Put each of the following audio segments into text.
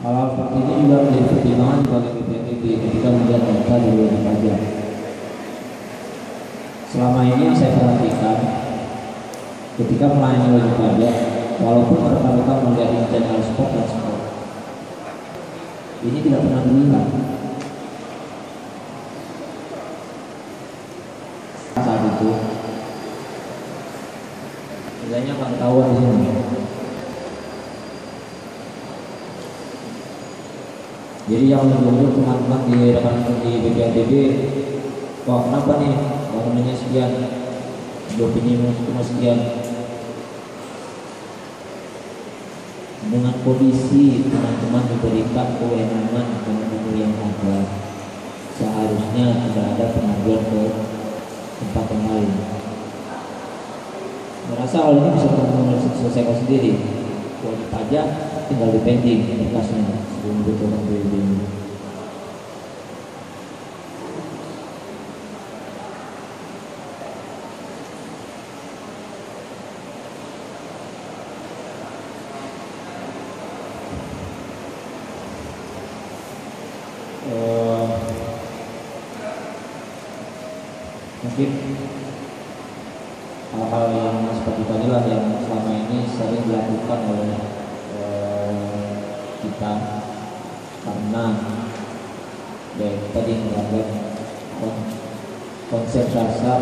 Hal seperti ini juga menjadi pertimbangan bagi BPNTB ketika melihat data dari wajib pajak. Selama ini yang saya perhatikan, ketika melayani wajib pajak, walaupun mereka melihat channel spot dan spot, ini tidak pernah dilihat. Saat itu, nilainya akan ketahuan di sini. Jadi yang menunjuk teman-teman di rekan di BPNTB, wah kenapa nih bangunannya sekian, opini cuma sekian. Dengan kondisi teman-teman diberikan kewenangan dan yang ada, seharusnya tidak ada pengaduan ke tempat yang lain. Merasa hal ini bisa teman-teman selesaikan sendiri. Wajib pajak tinggal dipending berkasnya sebelum diturunkan BPNTB ini. Mungkin hal-hal yang seperti tadilah yang selama ini sering dilakukan oleh kita, karena tadi menganggap konsep dasar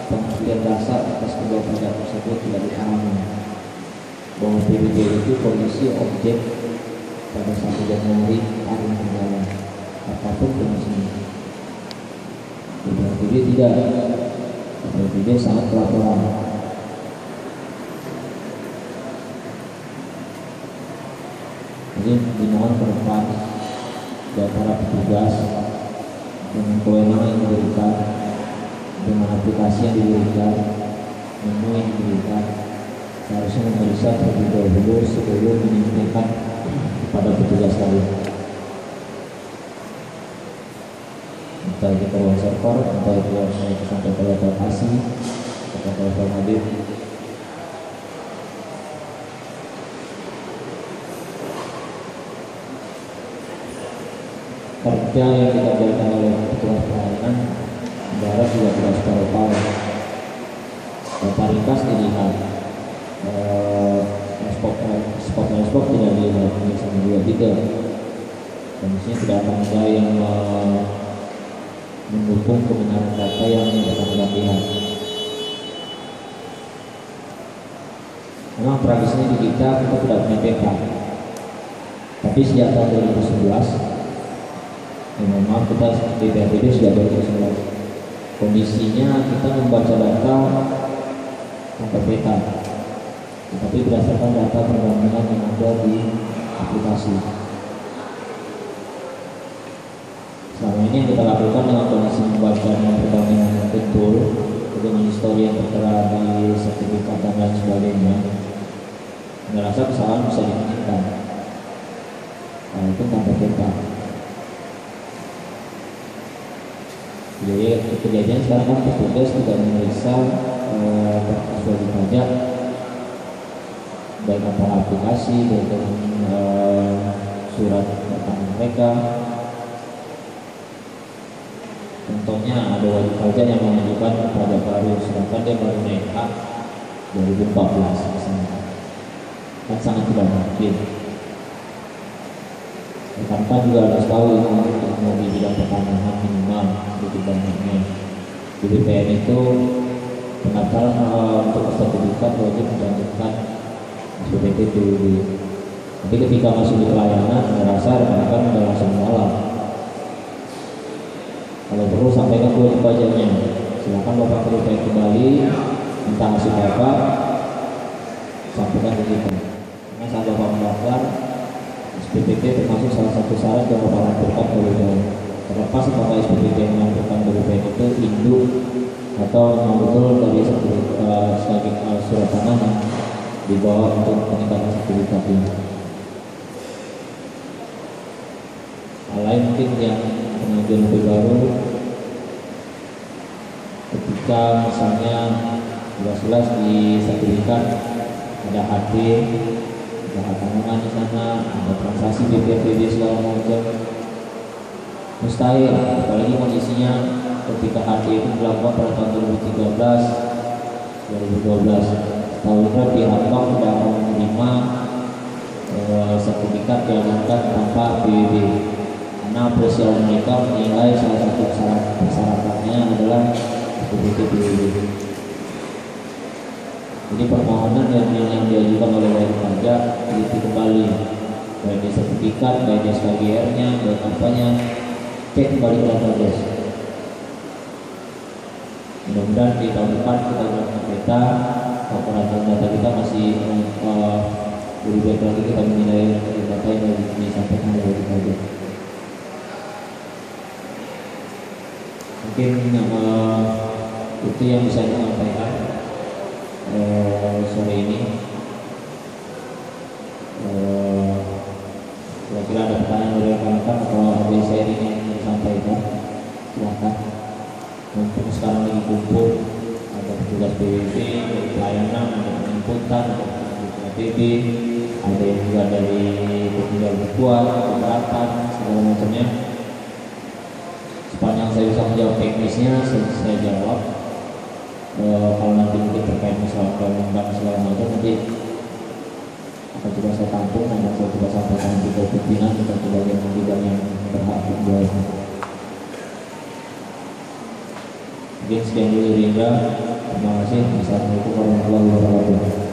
pembuktian dasar atas kedua pajak tersebut tidak dipahami, bahwa PBB itu kondisi objek pada 1 Januari tahun berjalan apapun kondisinya. BPNTB tidak, BPNTB sangat pelaporan. Jadi dimohon ke depan dari para petugas dengan kewenangan yang diberikan, dengan aplikasi yang diberikan, menu yang diberikan, seharusnya memeriksa terlebih dahulu sebelum menyampaikan kepada petugas lain. Entah itu lewat server, entah itu sampai ke lokasi, atau telepon hadir. Kerja yang dikerjakan oleh petugas pelayanan negara juga tidak secara power. Data ringkas dilihat, spot tidak dilihat, sama juga tidak. Kondisinya tidak akan ada yang mendukung kebenaran data yang dinyatakan lihat. Memang tragisnya di kita tidak punya backup. Tapi sejak tahun 2011, memang kita di BPNTB sudah 2011. Kondisinya kita membaca data tanpa peta, tetapi berdasarkan data perbandingan yang ada di aplikasi. Selama ini yang kita lakukan dengan kondisi membaca dengan perbandingan yang betul, dengan histori yang tertera di sertifikat dan lain sebagainya, merasa kesalahan bisa dimungkinkan, walaupun tanpa peta. Jadi kejadian sekarang kan petugas tidak memeriksa berkas wajib pajak, baik antara aplikasi dengan surat rekaman mereka. Contohnya ada wajib pajak yang mengajukan pajak baru, sedangkan dia baru naik hak 2014 misalnya, kan sangat tidak mungkin. Rekan-rekan juga harus tahu ilmu di bidang pertanahan minimal sedikit banyaknya. Di BPN itu pendaftaran untuk kependudukan wajib mencantumkan SPPT dulu. Tapi ketika masuk di pelayanan, merasa rekan-rekan sudah langsung menolak. Kalau perlu sampaikan ke wajib pajaknya, silakan Bapak verifikasi kembali, minta hasil Bapak, sampaikan ke kita. Karena saat Bapak mendaftar, SPPT termasuk salah satu syarat yang Bapak lampirkan oleh BPN. Terlepas apakah SPPT yang melampirkan oleh BPN itu induk atau memang betul dari sebagai surat tanah yang dibawa untuk peningkatan sertifikat ini. Hal lain mungkin yang pengajuan lebih baru, ketika misalnya jelas-jelas di sertifikat ada HT, ada tanggungan di sana, ada transaksi kasih BPPB segala macam mustahil, apalagi kondisinya ketika HT itu dilakukan pada tahun 2013 2012 tahunnya pihak bank tidak mau menerima sertifikat diamankan tanpa PWB karena ofisial mereka menilai salah satu persyaratannya adalah sertifikat PWB. Jadi permohonan yang diajukan oleh wajib pajak itu kembali baik sertifikat, baik SKGR-nya, baik apanya, cek kembali ke database. Mudah-mudahan di tahun depan kita melakukan peta, laporan data kita masih lebih baik lagi kita menilai data yang disampaikan oleh wajib pajak. Mungkin itu yang bisa saya sampaikan sore ini. Kira-kira ada pertanyaan dari rekan-rekan atau ada sharing yang disampaikan, silakan. Untuk sekarang lagi kumpul ada petugas PWB, dari pelayanan, ada penjemputan, ada PWB, ada yang juga dari petugas virtual, keberatan, segala macamnya. Sepanjang saya bisa menjawab teknisnya, saya jawab. Kalau nanti mungkin terkait masalah undang segala macam nanti akan coba saya tampung dan akan coba sampaikan ke pimpinan dan ke bagian yang berhak menjawab. Mungkin sekian dulu Rinda. Terima kasih. Assalamualaikum warahmatullahi wabarakatuh.